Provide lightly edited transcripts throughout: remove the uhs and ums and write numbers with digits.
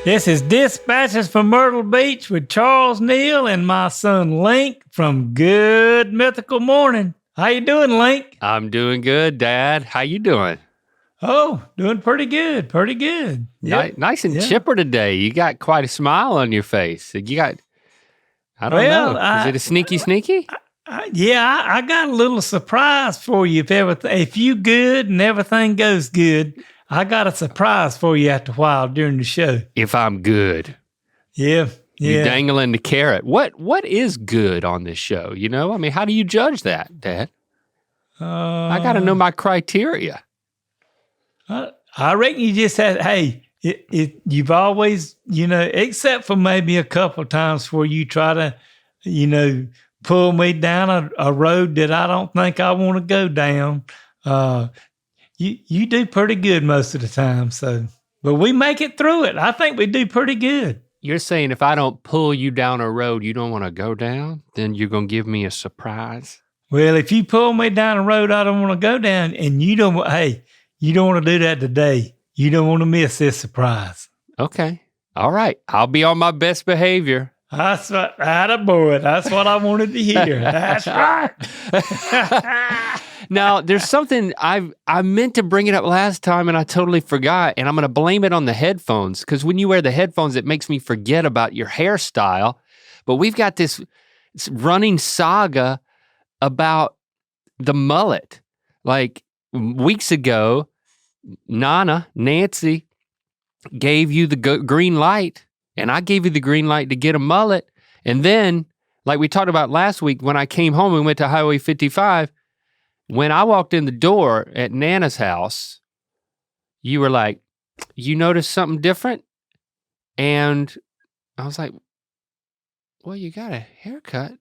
This is Dispatches from Myrtle Beach with Charles Neal and my son Link from Good Mythical Morning. How you doing, Link? I'm doing good, Dad. How you doing? Oh, doing pretty good, pretty good. Yep. Nice and chipper today. You got quite a smile on your face. I don't know. Is it a sneaky? I got a little surprise for you. If you good and everything goes good, I got a surprise for you after a while during the show. If I'm good. Yeah. You dangling the carrot. What is good on this show? You know, I mean, how do you judge that, Dad? I got to know my criteria. I reckon you just had, you've always, except for maybe a couple times where you try to, pull me down a road that I don't think I want to go down. You do pretty good most of the time. But we make it through it. I think we do pretty good. You're saying if I don't pull you down a road you don't want to go down, then you're going to give me a surprise? Well, if you pull me down a road I don't want to go down and you don't want to do that today, you don't want to miss this surprise. Okay. All right. I'll be on my best behavior. That's right. Attaboy. That's what I wanted to hear. That's right. Now, there's something I meant to bring it up last time and I totally forgot, and I'm going to blame it on the headphones, because when you wear the headphones, it makes me forget about your hairstyle. But we've got this running saga about the mullet. Like weeks ago, Nancy gave you the green light, and I gave you the green light to get a mullet. And then, like we talked about last week, when I came home and went to Highway 55, when I walked in the door at Nana's house, you were like, you noticed something different? And I was like, well, you got a haircut.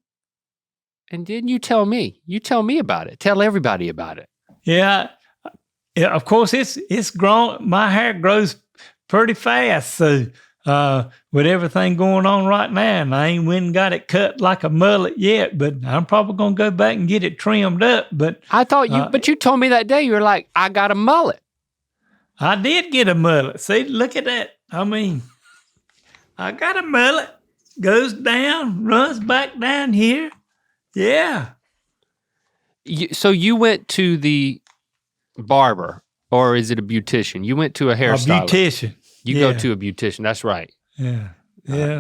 And didn't you tell me? You tell me about it. Tell everybody about it. Yeah, of course, it's grown. My hair grows pretty fast. So with everything going on right now, and I ain't went and got it cut like a mullet yet, but I'm probably going to go back and get it trimmed up. But I thought but you told me that day, you were like, I got a mullet. I did get a mullet. See, look at that. I mean, I got a mullet. Goes down, runs back down here. Yeah. So you went to the barber, or is it a beautician? You went to a hairstylist. A beautician. You go to a beautician. That's right. Yeah.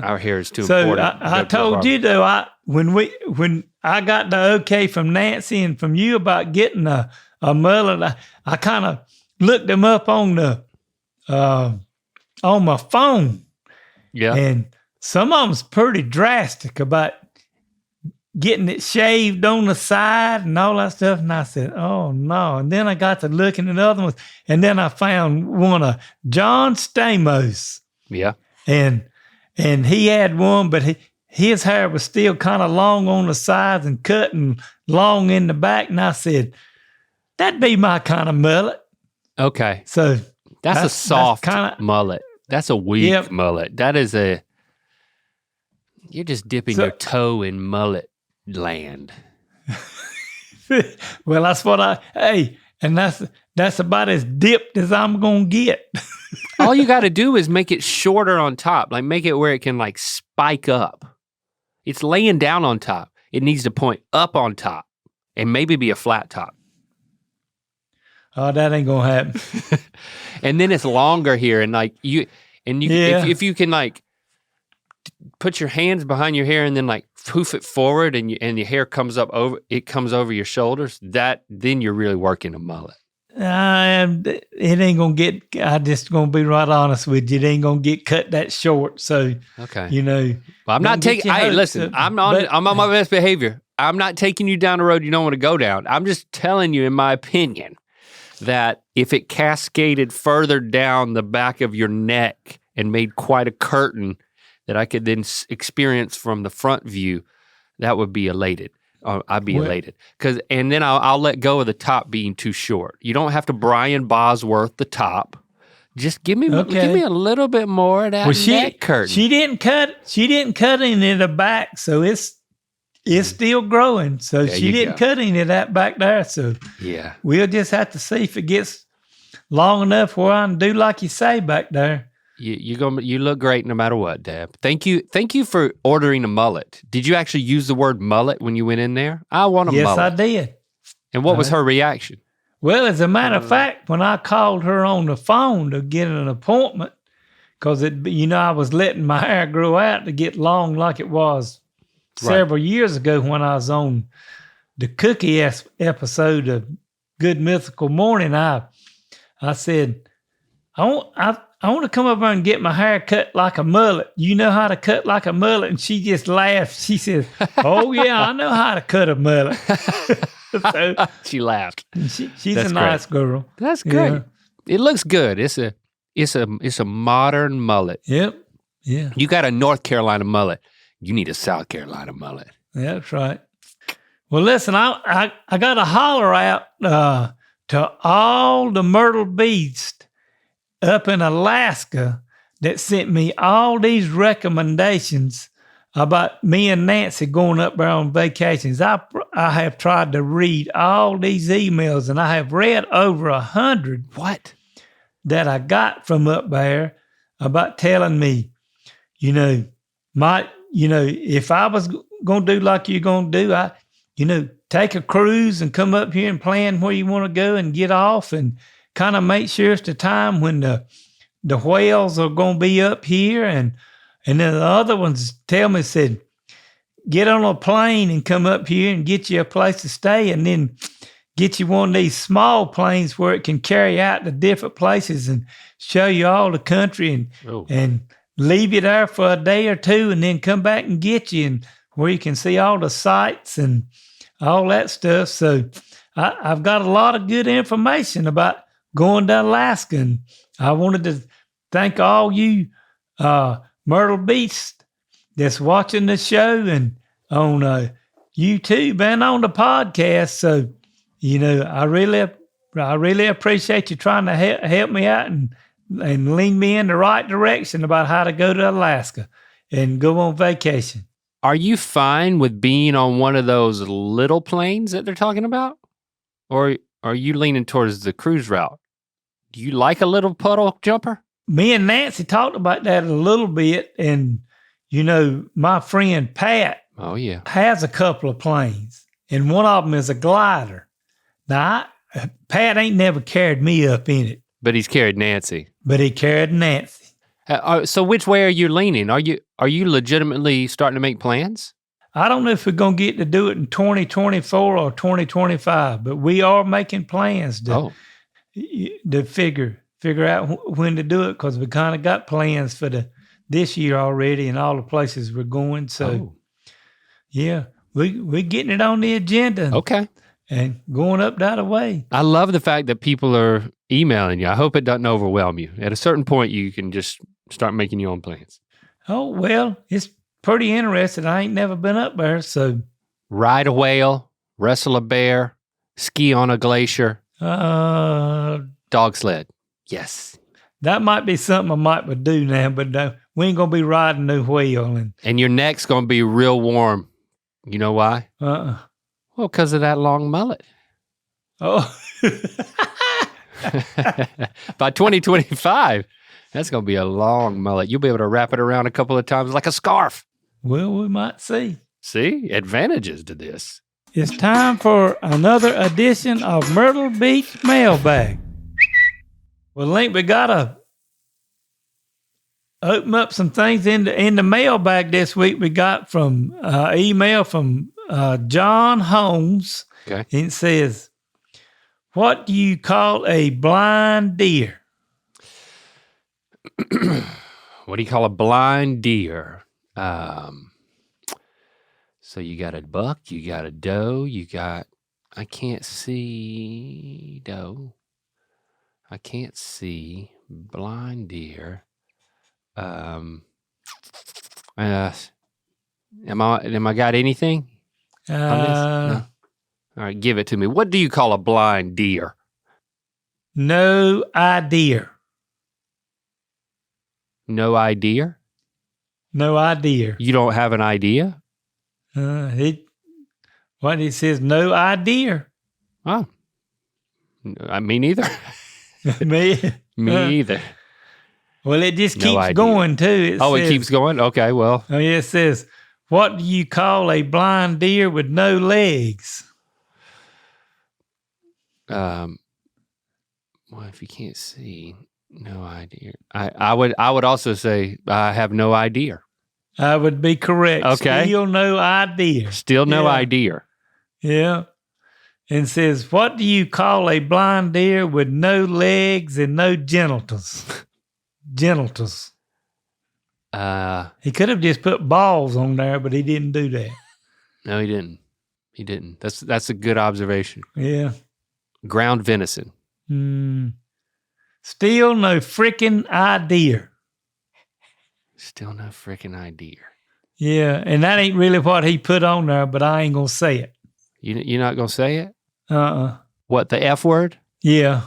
Our hair is too important. So I told you though, when I got the okay from Nancy and from you about getting a mullet, I kind of looked them up on my phone. Yeah. And some of them's pretty drastic about getting it shaved on the side and all that stuff. And I said, oh no. And then I got to looking at other ones. And then I found one of John Stamos. Yeah. And he had one, but his hair was still kind of long on the sides and cutting long in the back. And I said, that'd be my kind of mullet. Okay. So that's a soft mullet. That's a weak mullet. That is you're just dipping your toe in mullet land. Well, that's what and that's about as dipped as I'm gonna get. All you got to do is make it shorter on top, like make it where it can like spike up. It's laying down on top. It needs to point up on top and maybe be a flat top. Oh, that ain't gonna happen. And then it's longer here, and if you can like put your hands behind your hair and then like poof it forward, and your hair comes over your shoulders, then you're really working a mullet. It ain't gonna get. I'm just gonna be right honest with you. It ain't gonna get cut that short. So okay, well, I'm not taking. Hey, listen, I'm on my best behavior. I'm not taking you down the road you don't want to go down. I'm just telling you, in my opinion, that if it cascaded further down the back of your neck and made quite a curtain that I could then experience from the front view, that would be elated. I'd be elated. And then I'll let go of the top being too short. You don't have to Brian Bosworth the top. Just give me a little bit more of that neck curtain. She didn't cut any of the back, so it's still growing. So she didn't cut any of that back there. So yeah, we'll just have to see if it gets long enough where I can do like you say back there. You look great no matter what, Deb. Thank you for ordering a mullet. Did you actually use the word mullet when you went in there? I want a mullet. Yes, I did. And what was her reaction? Well, as a matter of fact, when I called her on the phone to get an appointment, because I was letting my hair grow out to get long like it was several years ago when I was on the Cookie episode of Good Mythical Morning. I said, I want to come over and get my hair cut like a mullet. You know how to cut like a mullet? And she just laughed. She says, "Oh yeah, I know how to cut a mullet." So, she laughed. She's a nice girl. That's great. Yeah. It looks good. It's a modern mullet. Yep. Yeah. You got a North Carolina mullet. You need a South Carolina mullet. That's right. Well, listen, I got to holler out to all the Myrtle Beach up in Alaska that sent me all these recommendations about me and Nancy going up there on vacations. I have tried to read all these emails, and I have read over 100 that I got from up there about telling me, if I was going to do like you're going to do, take a cruise and come up here and plan where you want to go and get off and kind of make sure it's the time when the whales are going to be up here. And then the other ones said, get on a plane and come up here and get you a place to stay, and then get you one of these small planes where it can carry out to different places and show you all the country and leave you there for a day or two and then come back and get you, and where you can see all the sights and all that stuff. So I've got a lot of good information about going to Alaska, and I wanted to thank all you Myrtle Beach that's watching the show and on YouTube and on the podcast. So, I really appreciate you trying to help me out and lead me in the right direction about how to go to Alaska and go on vacation. Are you fine with being on one of those little planes that they're talking about? Or are you leaning towards the cruise route? Do you like a little puddle jumper? Me and Nancy talked about that a little bit, and my friend Pat has a couple of planes, and one of them is a glider. Now, Pat ain't never carried me up in it. But he's carried Nancy. But he carried Nancy. So which way are you leaning? Are you legitimately starting to make plans? I don't know if we're going to get to do it in 2024 or 2025, but we are making plans to figure out when to do it, because we kind of got plans for this year already and all the places we're going. So, yeah, we're getting it on the agenda. Okay. And going up that way. I love the fact that people are emailing you. I hope it doesn't overwhelm you. At a certain point, you can just start making your own plans. Oh, well, it's pretty interesting. I ain't never been up there, so. Ride a whale, wrestle a bear, ski on a glacier. Dog sled. Yes. That might be something I might do now, but we ain't going to be riding no whale. And your neck's going to be real warm. You know why? Well, because of that long mullet. Oh. By 2025, that's going to be a long mullet. You'll be able to wrap it around a couple of times like a scarf. Well, we might see. See? Advantages to this. It's time for another edition of Myrtle Beach Mailbag. Well, Link, we got to open up some things in the mailbag this week. We got from email from John Holmes. Okay. It says, what do you call a blind deer? What do you call a blind deer? So you got a buck, you got a doe, I can't see doe. I can't see blind deer. Am I got anything on this? No. All right, give it to me. What do you call a blind deer? No idea. No idea? No idea. You don't have an idea? It says no idea. Oh, me neither. Me either. Well, it just keeps going, too. It keeps going? Okay, well. Oh, yeah, it says, what do you call a blind deer with no legs? Well, if you can't see, no idea. I would also say I have no idea. I would be correct. Okay. Still no idea. Still no idea. Yeah. And says, what do you call a blind deer with no legs and no genitals? Genitals. He could have just put balls on there, but he didn't do that. No, he didn't. He didn't. That's a good observation. Yeah. Ground venison. Still no freaking idea. Still no freaking idea. Yeah, and that ain't really what he put on there, but I ain't gonna say it. You're not gonna say it? What, the F word? Yeah.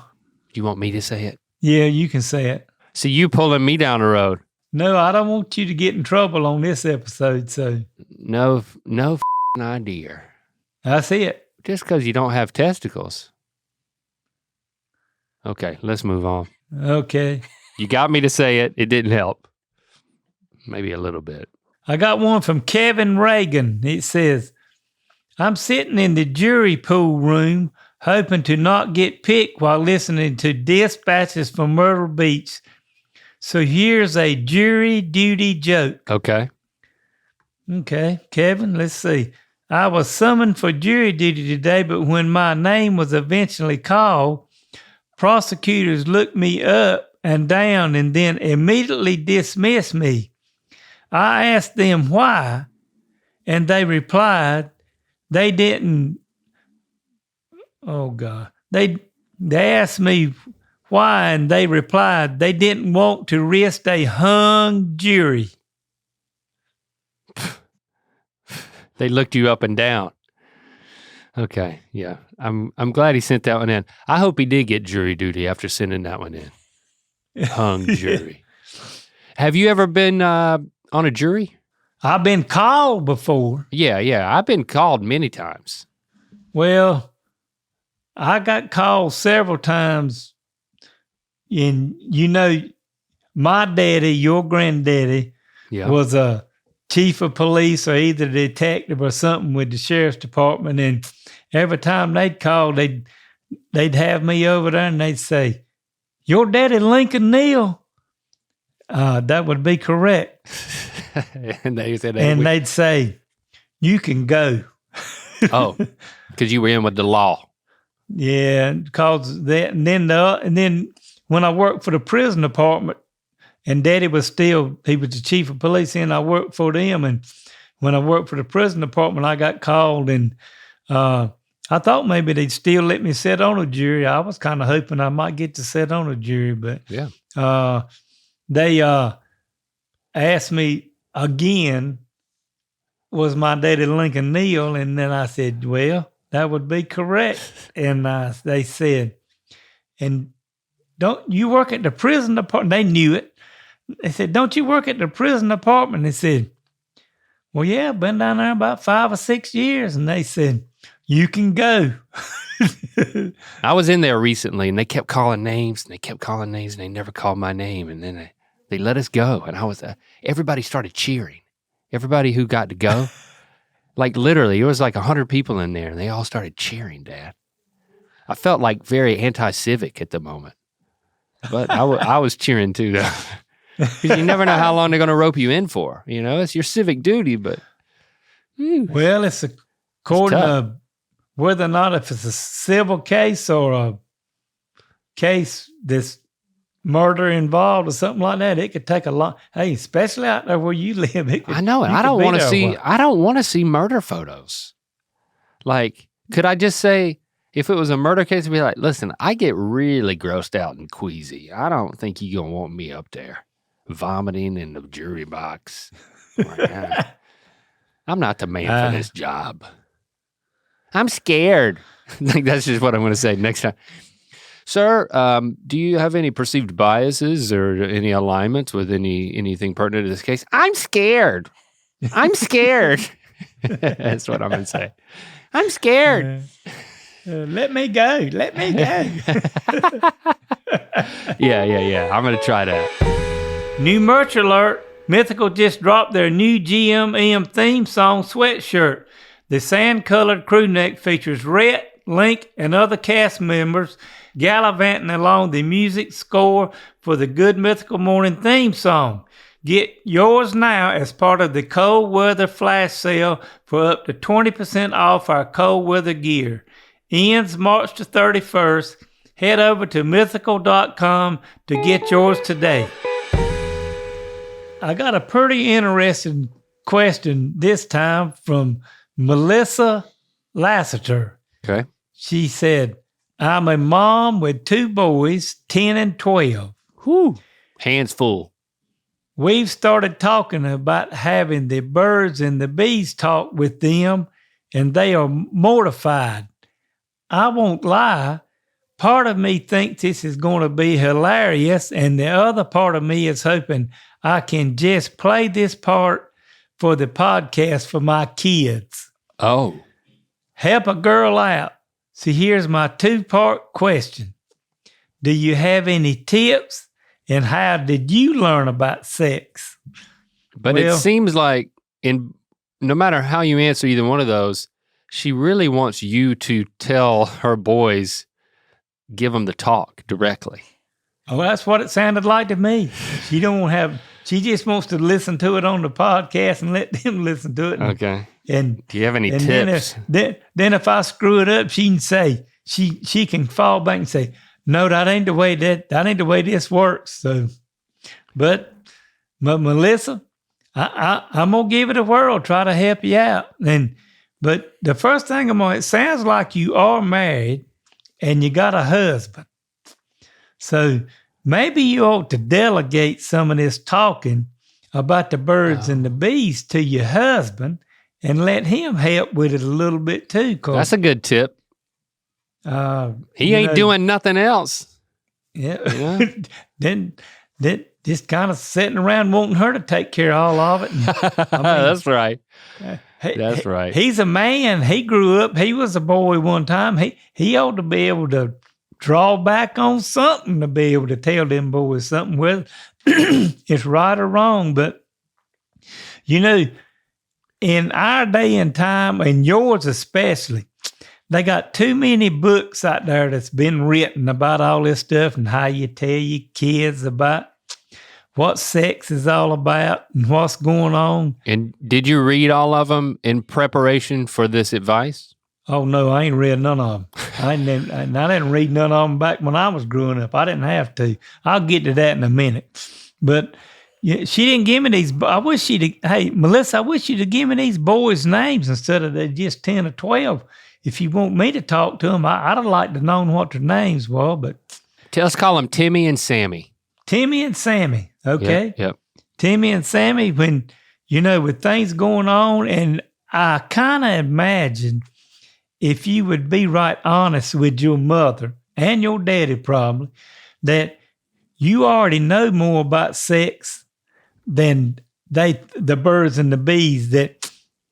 You want me to say it? Yeah, you can say it. So you pulling me down the road? No, I don't want you to get in trouble on this episode. So no idea. That's it. Just because you don't have testicles. Okay, let's move on. Okay. You got me to say it. It didn't help. Maybe a little bit. I got one from Kevin Reagan. It says, I'm sitting in the jury pool room hoping to not get picked while listening to Dispatches from Myrtle Beach. So here's a jury duty joke. Okay. Okay, Kevin, let's see. I was summoned for jury duty today, but when my name was eventually called, prosecutors looked me up and down and then immediately dismissed me. I asked them why, and they replied they didn't. Oh, God. They asked me why, and they replied they didn't want to risk a hung jury. They looked you up and down. Okay, yeah. I'm glad he sent that one in. I hope he did get jury duty after sending that one in. Hung jury. Have you ever been on a jury? I've been called before. Yeah. I've been called many times. Well, I got called several times. And, my daddy, your granddaddy, was a chief of police or either detective or something with the sheriff's department. And every time they'd call, they'd have me over there and they'd say, your daddy Lincoln Neal? That would be correct. And they'd say, you can go. Oh, because you were in with the law. Yeah, because that, and then when I worked for the prison department, and Daddy was he was the chief of police, and I worked for them. And when I worked for the prison department, I got called, and I thought maybe they'd still let me sit on a jury. I was kind of hoping I might get to sit on a jury, but they asked me again, was my daddy Lincoln Neal? And then I said, well, that would be correct. And they said, and don't you work at the prison department? They knew it. They said, don't you work at the prison department? They said, well, yeah, I've been down there about 5 or 6 years. And they said, you can go. I was in there recently, and they kept calling names, and they never called my name. And then they let us go. And I was, everybody started cheering. Everybody who got to go. Like literally, it was like 100 people in there, and they all started cheering, Dad. I felt like very anti-civic at the moment. But I was cheering too, though. Because you never know how long they're going to rope you in for. It's your civic duty, but. Well, it's according to whether or not if it's a civil case or a case that's murder involved or something like that, it could take a long. Hey, especially out there where you live. I know it. I don't want to see murder photos. Like, could I just say, if it was a murder case, I'd be like, listen, I get really grossed out and queasy. I don't think you're going to want me up there vomiting in the jury box. Like, I'm not the man for this job. I'm scared. Like, that's just what I'm going to say next time. Sir, do you have any perceived biases or any alignments with anything pertinent to this case? I'm scared. I'm scared. That's what I'm going to say. I'm scared. Let me go. Let me go. Yeah. I'm going to try that. New merch alert. Mythical just dropped their new GMM theme song sweatshirt. The sand-colored crew neck features Rhett, Link, and other cast members gallivanting along the music score for the Good Mythical Morning theme song. Get yours now as part of the cold weather flash sale for up to 20% off our cold weather gear. Ends March the 31st. Head over to mythical.com to get yours today. I got a pretty interesting question this time from Melissa Lassiter. Okay. She said, I'm a mom with 2 boys, 10 and 12. Whew. Hands full. We've started talking about having the birds and the bees talk with them, and they are mortified. I won't lie. Part of me thinks this is going to be hilarious, and the other part of me is hoping I can just play this part for the podcast for my kids. Oh. Help a girl out. So here's my 2-part question. Do you have any tips? And how did you learn about sex? But it seems like no matter how you answer either one of those, she really wants you to tell her boys, give them the talk directly. Oh, that's what it sounded like to me. She just wants to listen to it on the podcast and let them listen to it. Okay. And do you have any tips? Then if I screw it up, she can say, she can fall back and say, no, that ain't the way this works. So, but Melissa, I'm gonna give it a whirl, try to help you out. But the first thing it sounds like you are married and you got a husband. So maybe you ought to delegate some of this talking about the birds and the bees to your husband and let him help with it a little bit too. That's a good tip. He ain't doing nothing else. Yeah. Then just kind of sitting around wanting her to take care of all of it. That's right. That's right. He's a man. He grew up. He was a boy one time. He ought to be able to draw back on something to be able to tell them boys something, whether it's right or wrong. But, in our day and time, and yours especially, they got too many books out there that's been written about all this stuff and how you tell your kids about what sex is all about and what's going on. And did you read all of them in preparation for this advice? Oh, no, I ain't read none of them. I didn't read none of them back when I was growing up. I didn't have to. I'll get to that in a minute. But she didn't give me these. Hey, Melissa, I wish you'd have given me these boys' names instead of just 10 or 12. If you want me to talk to them, I'd have liked to know what their names were. But let's call them Timmy and Sammy. Timmy and Sammy, okay? Yep. Timmy and Sammy, when, with things going on, and I kind of imagine if you would be right honest with your mother and your daddy probably, that you already know more about sex than the birds and the bees,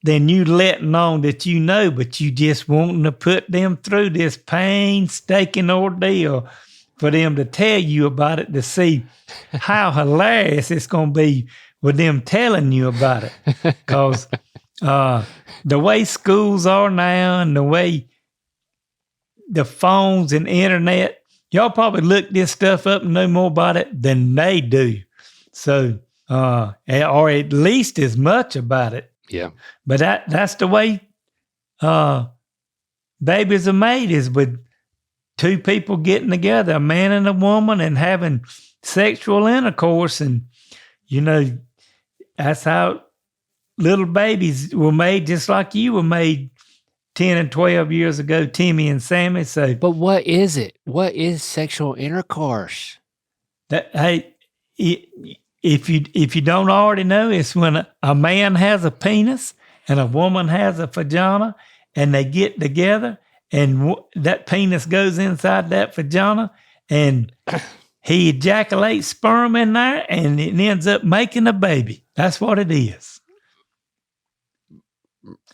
than you letting on that but you just wanting to put them through this painstaking ordeal for them to tell you about it, to see how hilarious it's going to be with them telling you about it. Because the way schools are now and the way the phones and internet, y'all probably look this stuff up and know more about it than they do. So, or at least as much about it. Yeah. But that's the way babies are made, is with 2 people getting together, a man and a woman, and having sexual intercourse. And, that's how little babies were made, just like you were made 10 and 12 years ago, Timmy and Sammy. So, but what is it? What is sexual intercourse? If you don't already know, it's when a man has a penis and a woman has a vagina, and they get together, and that penis goes inside that vagina, and he ejaculates sperm in there, and it ends up making a baby. That's what it is.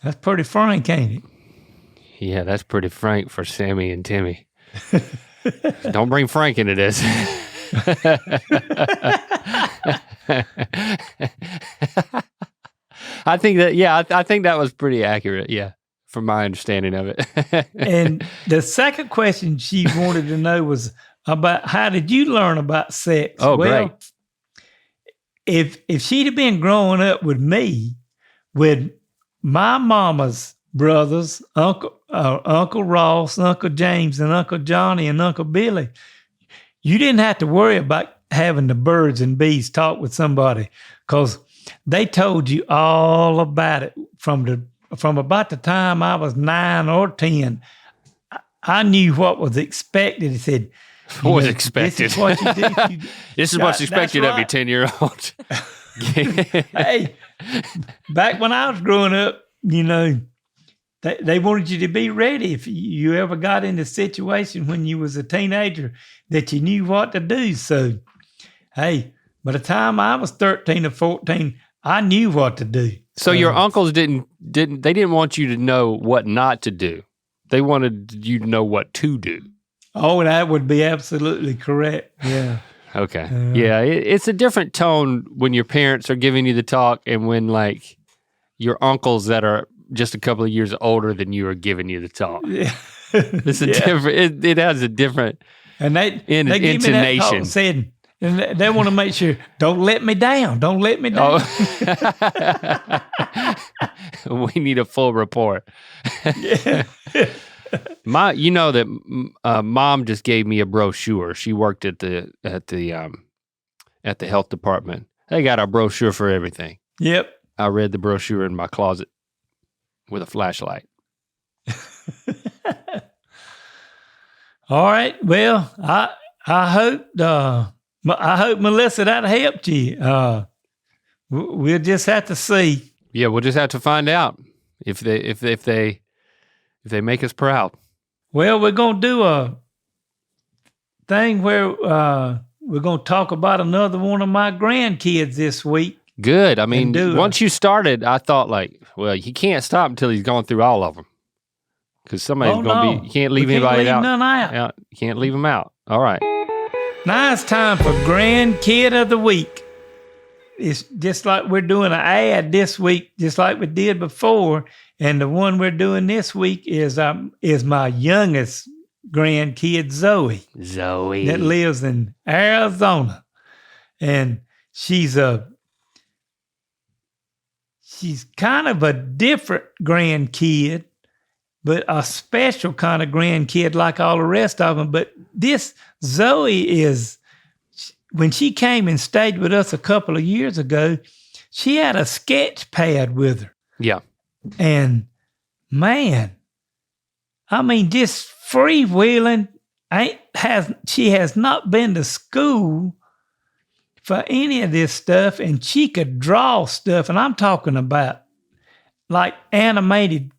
That's pretty frank, ain't it? Yeah, that's pretty frank for Sammy and Timmy. Don't bring Frank into this. I think I think that was pretty accurate. Yeah, from my understanding of it. And the second question she wanted to know was about how did you learn about sex? Oh, great. If she'd have been growing up with me, with my mama's brothers, Uncle Ross, Uncle James, and Uncle Johnny, and Uncle Billy, you didn't have to worry about having the birds and bees talk with somebody, because they told you all about it from about the time I was 9 or 10. I knew what was expected. It said, what was expected? This is what you do. This is what's expected of you, 10-year-old. Hey, back when I was growing up, they wanted you to be ready if you ever got in a situation when you was a teenager that you knew what to do. So, hey, by the time I was 13 or 14, I knew what to do. So your uncles didn't want you to know what not to do. They wanted you to know what to do. Oh, that would be absolutely correct. Yeah. Okay. Yeah, it's a different tone when your parents are giving you the talk and when like your uncles that are just a couple of years older than you are giving you the talk. Yeah. It's a different. It has a different and they intonation. Give me that talk saying, and they want to make sure, don't let me down. Don't let me down. We need a full report. Yeah. Mom just gave me a brochure. She worked at the health department. They got a brochure for everything. Yep. I read the brochure in my closet with a flashlight. All right. Well, I hope Melissa that helped you. We'll just have to see. Yeah, we'll just have to find out if they make us proud. Well, we're gonna do a thing where we're gonna talk about another one of my grandkids this week. Good. I mean, once you started, I thought like, well, you can't stop until he's gone through all of them. Because somebody's going to be, you can't leave anybody out. None out. You can't leave them out. All right. Now it's time for Grandkid of the Week. It's just like we're doing an ad this week, just like we did before. And the one we're doing this week is my youngest grandkid, Zoey. Zoey. That lives in Arizona. And she's kind of a different grandkid, but a special kind of grandkid like all the rest of them. But this Zoey is, when she came and stayed with us a couple of years ago, she had a sketch pad with her. Yeah. And man, I mean, just freewheeling. She has not been to school for any of this stuff, and she could draw stuff. And I'm talking about like animated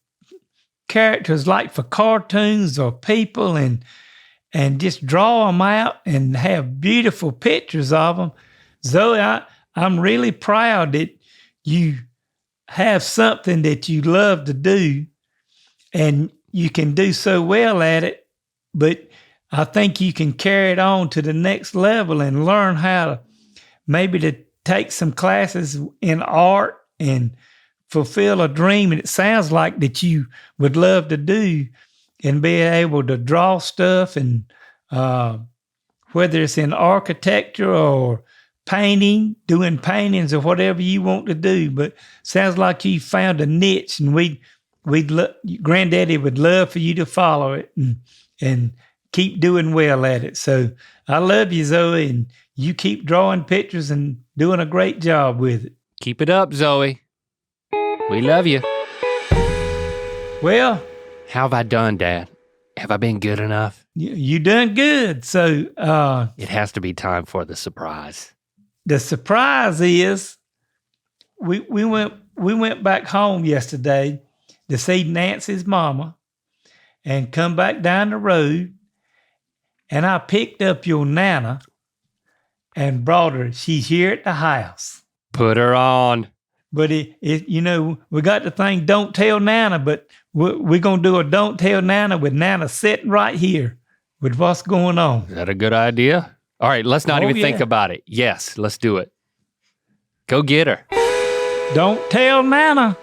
characters, like for cartoons or people, and just draw them out and have beautiful pictures of them. Zoey, I'm really proud that you have something that you love to do and you can do so well at it, but I think you can carry it on to the next level and learn how to maybe to take some classes in art and fulfill a dream. And it sounds like that you would love to do and be able to draw stuff, and whether it's in architecture or painting, doing paintings or whatever you want to do. But sounds like you found a niche, and Granddaddy would love for you to follow it and keep doing well at it. So I love you, Zoey, and you keep drawing pictures and doing a great job with it. Keep it up, Zoey. We love you. Well, how have I done, Dad? Have I been good enough? You done good. So it has to be time for the surprise. The surprise is we went back home yesterday to see Nancy's mama and come back down the road, and I picked up your Nana and brought her. She's here at the house. Put her on. But we got the thing, don't tell Nana, but we're going to do a don't tell Nana with Nana sitting right here with what's going on. Is that a good idea? All right, let's not even think about it. Yes, let's do it. Go get her. Don't tell Nana.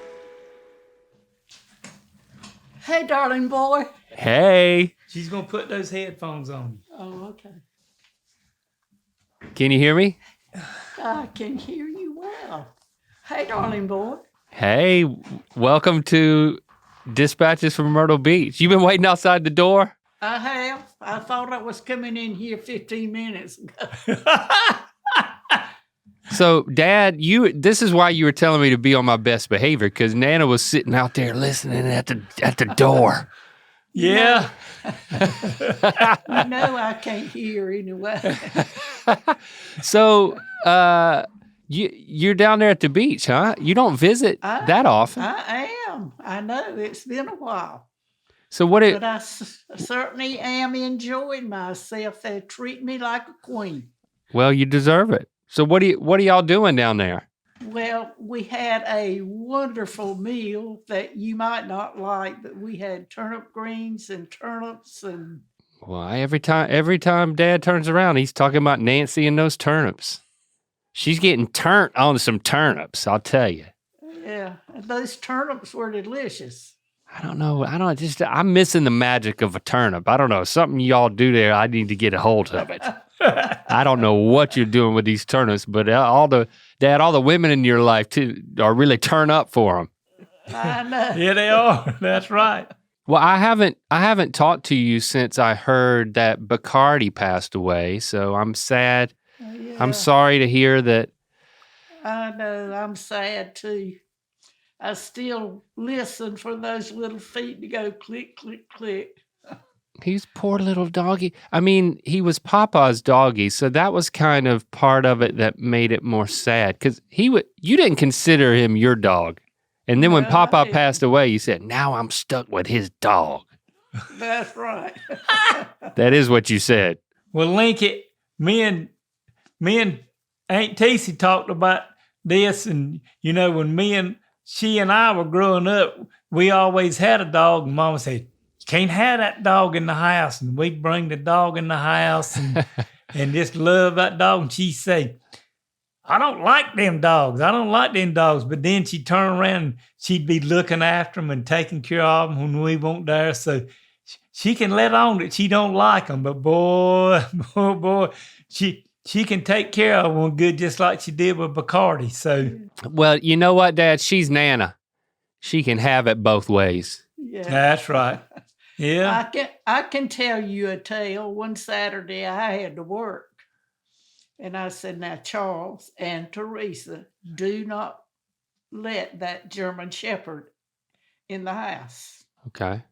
Hey, darling boy. Hey. She's going to put those headphones on. Oh, okay. Can you hear me? I can hear you well. Hey, darling boy. Hey, welcome to Dispatches from Myrtle Beach. You been waiting outside the door? I have. I thought I was coming in here 15 minutes ago. So, Dad, this is why you were telling me to be on my best behavior, because Nana was sitting out there listening at the door. Yeah. You know I can't hear anyway. So, you're down there at the beach, huh? You don't visit that often. I am. I know. It's been a while. So But I certainly am enjoying myself. They treat me like a queen. Well, you deserve it. So what are y'all doing down there? Well, we had a wonderful meal that you might not like, but we had turnip greens and turnips and... Well, every time Dad turns around, he's talking about Nancy and those turnips. She's getting turnt on some turnips, I'll tell you. Yeah, those turnips were delicious. I don't know. I'm missing the magic of a turnip. I don't know. Something y'all do there, I need to get a hold of it. I don't know what you're doing with these turnips, but all the women in your life too are really turn up for them. I know. Yeah, they are. That's right. Well, I haven't talked to you since I heard that Bacardi passed away, so I'm sad. Yeah, I'm sorry to hear that. I know. I'm sad too. I still listen for those little feet to go click, click, click. He's poor little doggy. I mean, he was Papa's doggy, so that was kind of part of it that made it more sad. Because you didn't consider him your dog, and then when Papa passed away, you said, "Now I'm stuck with his dog." That's right. That is what you said. Well, Lincoln, me and Aunt Tasey talked about this, and when she and I were growing up, we always had a dog, and Mama said, "Can't have that dog in the house," and we'd bring the dog in the house and just love that dog. And she'd say, "I don't like them dogs. I don't like them dogs." But then she'd turn around and she'd be looking after them and taking care of them when we weren't there. So she can let on that she don't like them, but boy, she can take care of one good, just like she did with Bacardi. So, well, you know what, Dad? She's Nana. She can have it both ways. Yeah. That's right. Yeah. I can tell you a tale. One Saturday I had to work. And I said, "Now, Charles and Teresa, do not let that German Shepherd in the house." Okay.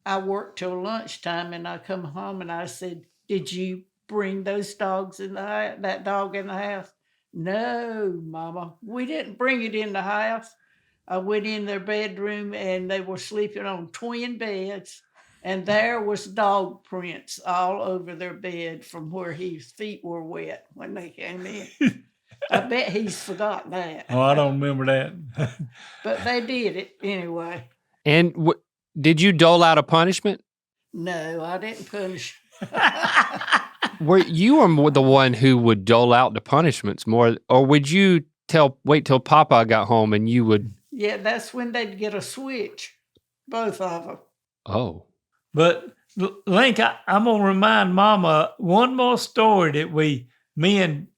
I worked till lunchtime and I come home and I said, "Did you bring those dogs in the house, that dog in the house?" "No, Mama, we didn't bring it in the house." I went in their bedroom and they were sleeping on twin beds. And there was dog prints all over their bed from where his feet were wet when they came in. I bet he's forgotten that. Oh, I don't remember that. But they did it anyway. And did you dole out a punishment? No, I didn't punish. You were the one who would dole out the punishments more, or would you wait till Papa got home and you would? Yeah, that's when they'd get a switch, both of them. Oh. But Link, I'm gonna remind Mama one more story that me and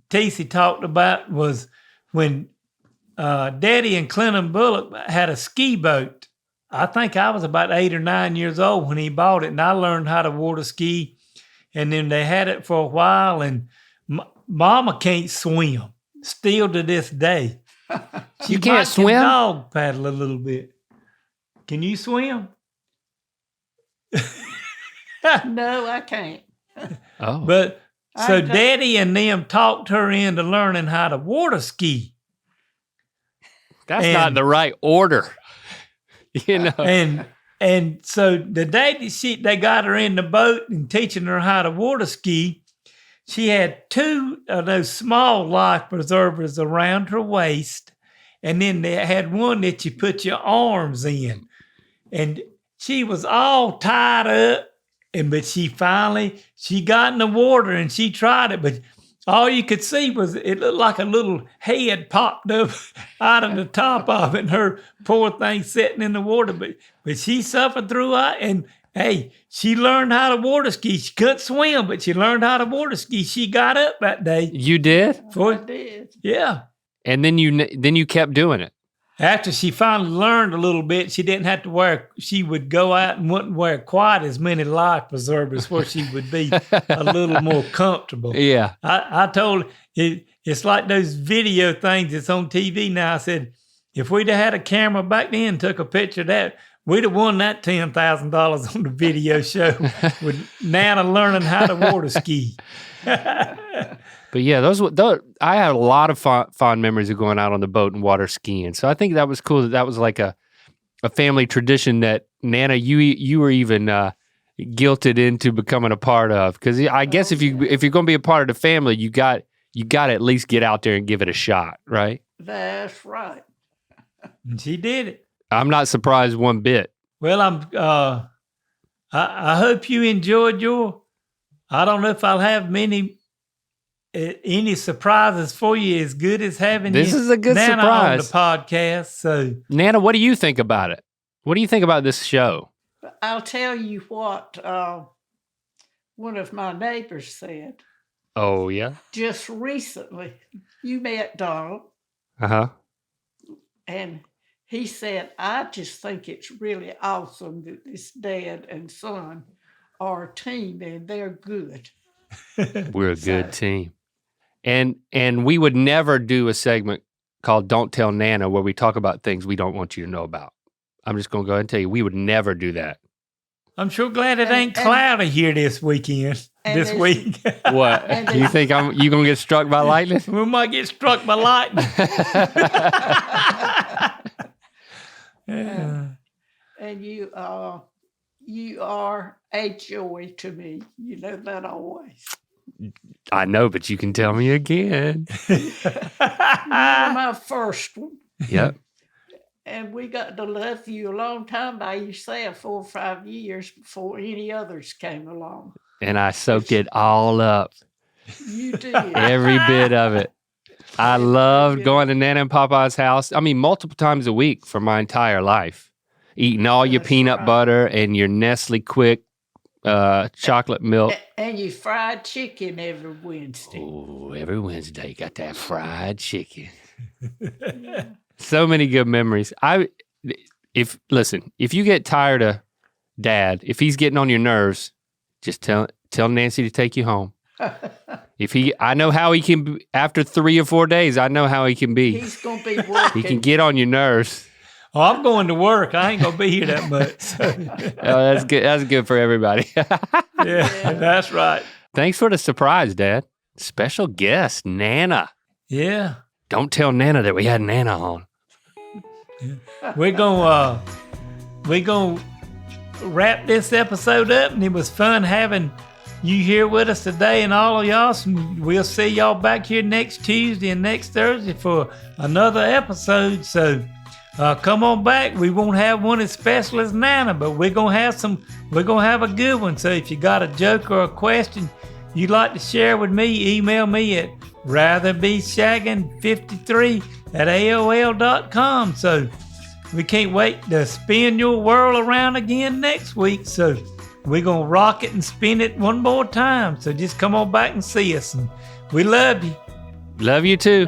Tasey talked about was when Daddy and Clinton Bullock had a ski boat. I think I was about 8 or 9 years old when he bought it, and I learned how to water ski. And then they had it for a while, and Mama can't swim still to this day. You can't swim? Dog paddle a little bit. Can you swim? No, I can't. Oh. But so Daddy and them talked her into learning how to water ski. That's not the right order. And so the day that they got her in the boat and teaching her how to water ski, she had 2 of those small life preservers around her waist. And then they had one that you put your arms in. And she was all tied up. But she got in the water and she tried it. But all you could see was it looked like a little head popped up out of the top of it, and her poor thing sitting in the water. But she suffered through it, and hey, she learned how to water ski. She couldn't swim, but she learned how to water ski. She got up that day. You did? I did. Yeah. And then you kept doing it. After she finally learned a little bit, she didn't have to wear, she would go out and wouldn't wear quite as many life preservers where she would be a little more comfortable. Yeah. I told her, it's like those video things that's on TV now. I said, if we'd have had a camera back then and took a picture of that, we'd have won that $10,000 on the video show with Nana learning how to water ski. But yeah, those I had a lot of fond memories of going out on the boat and water skiing. So I think that was cool. That was like a family tradition that Nana, you were even guilted into becoming a part of. Because I guess if you're going to be a part of the family, you got to at least get out there and give it a shot, right? That's right. And she did it. I'm not surprised one bit. Well, I hope you enjoyed I don't know if I'll have any surprises for you as good as having this is a good Nana surprise on the podcast. So, Nana, what do you think about it? What do you think about this show? I'll tell you what one of my neighbors said. Oh, yeah? Just recently, you met Donald. Uh-huh. And he said, I just think it's really awesome that this dad and son are a team and they're good. We're a good team. And we would never do a segment called Don't Tell Nana where we talk about things we don't want you to know about. I'm just going to go ahead and tell you, we would never do that. I'm sure glad it ain't cloudy here this weekend, this week. What? You think you going to get struck by lightning? We might get struck by lightning. And you are a joy to me. You know that always. I know, but you can tell me again. You're my first one. Yep. And we got to love you a long time by yourself, 4 or 5 years before any others came along. And I soaked it all up. You did. Every bit of it. I loved going to Nana and Papa's house. I mean, multiple times a week for my entire life. Eating all your peanut butter and your Nestle Quick chocolate milk. And you fried chicken every Wednesday. Oh, every Wednesday, got that fried chicken. So many good memories. If you get tired of Dad, if he's getting on your nerves, just tell Nancy to take you home. I know how he can be, after 3 or 4 days, I know how he can be. He's going to be working. He can get on your nerves. Oh, I'm going to work. I ain't going to be here that much. Oh, that's good. That's good for everybody. Yeah, that's right. Thanks for the surprise, Dad. Special guest, Nana. Yeah. Don't tell Nana that we had Nana on. We're gonna wrap this episode up, and it was fun having you here with us today and all of y'all. So we'll see y'all back here next Tuesday and next Thursday for another episode. So come on back. We won't have one as special as Nana, but we're gonna have a good one. So if you got a joke or a question you'd like to share with me, email me at ratherbesagging53@aol.com. So we can't wait to spin your world around again next week. So we're going to rock it and spin it one more time. So just come on back and see us. And we love you. Love you too.